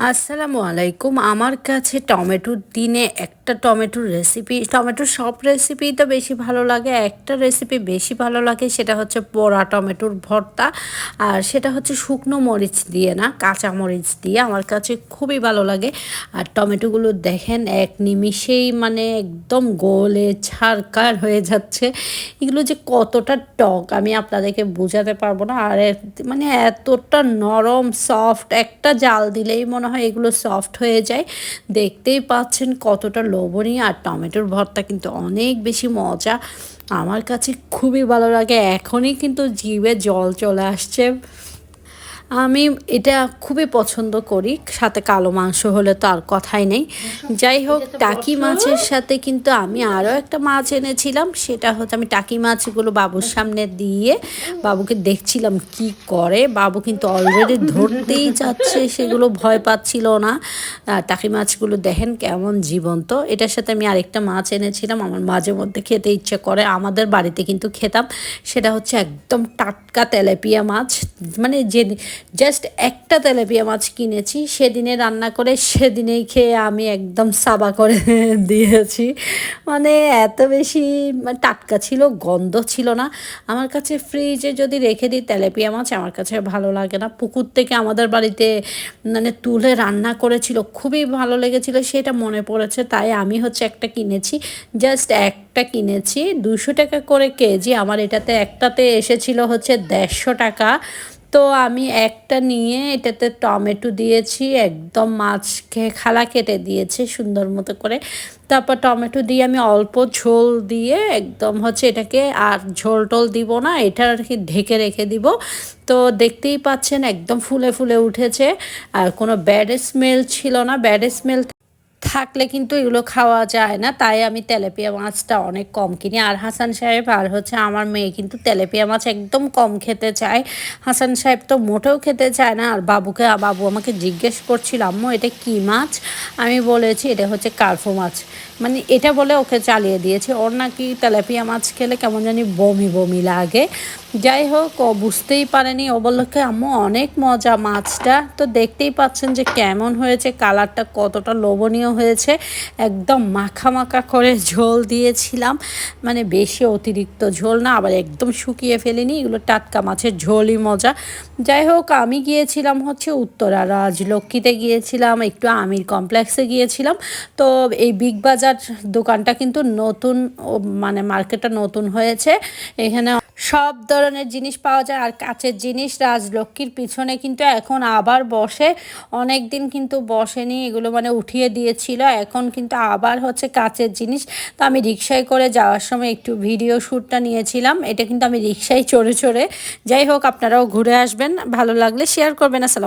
আসসালামু আলাইকুম। আমার কাছে টমেটোর দিনে একটা টমেটোর রেসিপি, টমেটোর সব রেসিপিই তো বেশি ভালো লাগে। একটা রেসিপি বেশি ভালো লাগে, সেটা হচ্ছে পোড়া টমেটোর ভর্তা। আর সেটা হচ্ছে শুকনো মরিচ দিয়ে না, কাঁচা মরিচ দিয়ে। আমার কাছে খুবই ভালো লাগে। আর টমেটোগুলো দেখেন এক নিমিষেই মানে একদম গলে ছারকার হয়ে যাচ্ছে। এগুলো যে কতটা টক আমি আপনাদেরকে বোঝাতে পারবো না। আর মানে এতটা নরম সফট, একটা জাল দিলেই মনে হয় এগুলো সফট হয়ে যায়। দেখতেই পাচ্ছেন কতটা লোভনীয়। আর টমেটোর ভর্তা কিন্তু অনেক বেশি মজা, আমার কাছে খুবই ভালো লাগে। এখনই কিন্তু জিভে জল চলে আসছে। আমি এটা খুবই পছন্দ করি, সাথে কালো মাংস হলে তো আর কথাই নেই। যাই হোক, টাকি মাছের সাথে কিন্তু আমি আরও একটা মাছ এনেছিলাম। সেটা হচ্ছে, আমি টাকি মাছগুলো বাবুর সামনে দিয়ে বাবুকে দেখছিলাম কি করে। বাবু কিন্তু অলরেডি ধরতেই যাচ্ছে, সেগুলো ভয় পাচ্ছিল না। টাকি মাছগুলো দেখেন কেমন জীবন্ত। এটার সাথে আমি আরেকটা মাছ এনেছিলাম, আমার মাঝে মধ্যে খেতে ইচ্ছে করে, আমাদের বাড়িতে কিন্তু খেতাম। সেটা হচ্ছে একদম টাটকা তেলাপিয়া মাছ। মানে যে জাস্ট একটা তেলাপিয়া মাছ কিনেছি, সেদিনে রান্না করে সেদিনেই খেয়ে আমি একদম সাবা করে দিয়েছি। মানে এত বেশি টাটকা ছিল, গন্ধ ছিল না। আমার কাছে ফ্রিজে যদি রেখে দিই তেলাপিয়া মাছ, আমার কাছে ভালো লাগে না। পুকুর থেকে আমাদের বাড়িতে মানে তুলে রান্না করেছিল, খুবই ভালো লেগেছিল, সেটা মনে পড়েছে, তাই আমি হচ্ছে একটা কিনেছি। জাস্ট একটা কিনেছি, 200 টাকা করে কেজি। আমার এটাতে একটাতে এসেছিল হচ্ছে 150 টাকা। তো আমি একটা নিয়ে এটাতে টমেটো দিয়েছি, একদম মাছকে খালা কেটে দিয়েছি সুন্দর মতো করে। তারপর টমেটো দিয়ে আমি অল্প ঝোল দিয়ে একদম হচ্ছে এটাকে, আর ঝোল টোল দিব না, এটা আর কি ঢেকে রেখে দিব। তো দেখতেই পাচ্ছেন একদম ফুলে ফুলে উঠেছে। আর কোনো ব্যাড স্মেল ছিল না। ব্যাড স্মেল থাকলে কিন্তু এগুলো খাওয়া যায় না, তাই আমি তেলাপিয়া মাছটা অনেক কম কিনি। আর হাসান সাহেব আর হচ্ছে আমার মেয়ে কিন্তু তেলাপিয়া মাছ একদম কম খেতে চায়। হাসান সাহেব তো মোটেও খেতে চায় না। আর বাবু আমাকে জিজ্ঞেস করছিল, আম্মু এটা কী মাছ? আমি বলেছি এটা হচ্ছে কার্ফু মাছ। মানে এটা বলে ওকে চালিয়ে দিয়েছে। ওর নাকি তেলাপিয়া মাছ খেলে কেমন জানি বমি বমি লাগে। যাই হোক, ও বুঝতেই পারেনি, ও বললো কি আম্মু অনেক মজা মাছটা। তো দেখতেই পাচ্ছেন যে কেমন হয়েছে, কালারটা কতটা লোভনীয় হয়েছে। একদম মাখা মাখা করে ঝোল দিয়েছিলাম, মানে বেশি অতিরিক্ত ঝোল না, আবার একদম শুকিয়ে ফেলিনি। এগুলো টাটকা মাছের ঝোলই মজা। যাই হোক, আমি গিয়েছিলাম হচ্ছে উত্তরা রাজলক্ষ্মীতে গিয়েছিলাম, একটু আমির কমপ্লেক্সে গিয়েছিলাম। তো এই বিগ বাজার দোকানটা কিন্তু নতুন, মানে মার্কেটটা নতুন হয়েছে। এখানে সব ধরনের জিনিস পাওয়া যায়। আর কাচের জিনিস রাজলক্ষ্মীর পিছনে কিন্তু এখন আবার বসে, অনেক দিন কিন্তু বসেনি, এগুলো মানে উঠিয়ে দিয়েছিল, এখন কিন্তু আবার হচ্ছে কাচের জিনিস। তো আমি রিক্সায় করে যাওয়ার সময় একটু ভিডিও শ্যুটটা নিয়েছিলাম, এটা কিন্তু আমি রিক্সায় চড়ে চড়ে। যাই হোক, আপনারাও ঘুরে আসবেন, ভালো লাগলে শেয়ার করবেন। আসসালাম।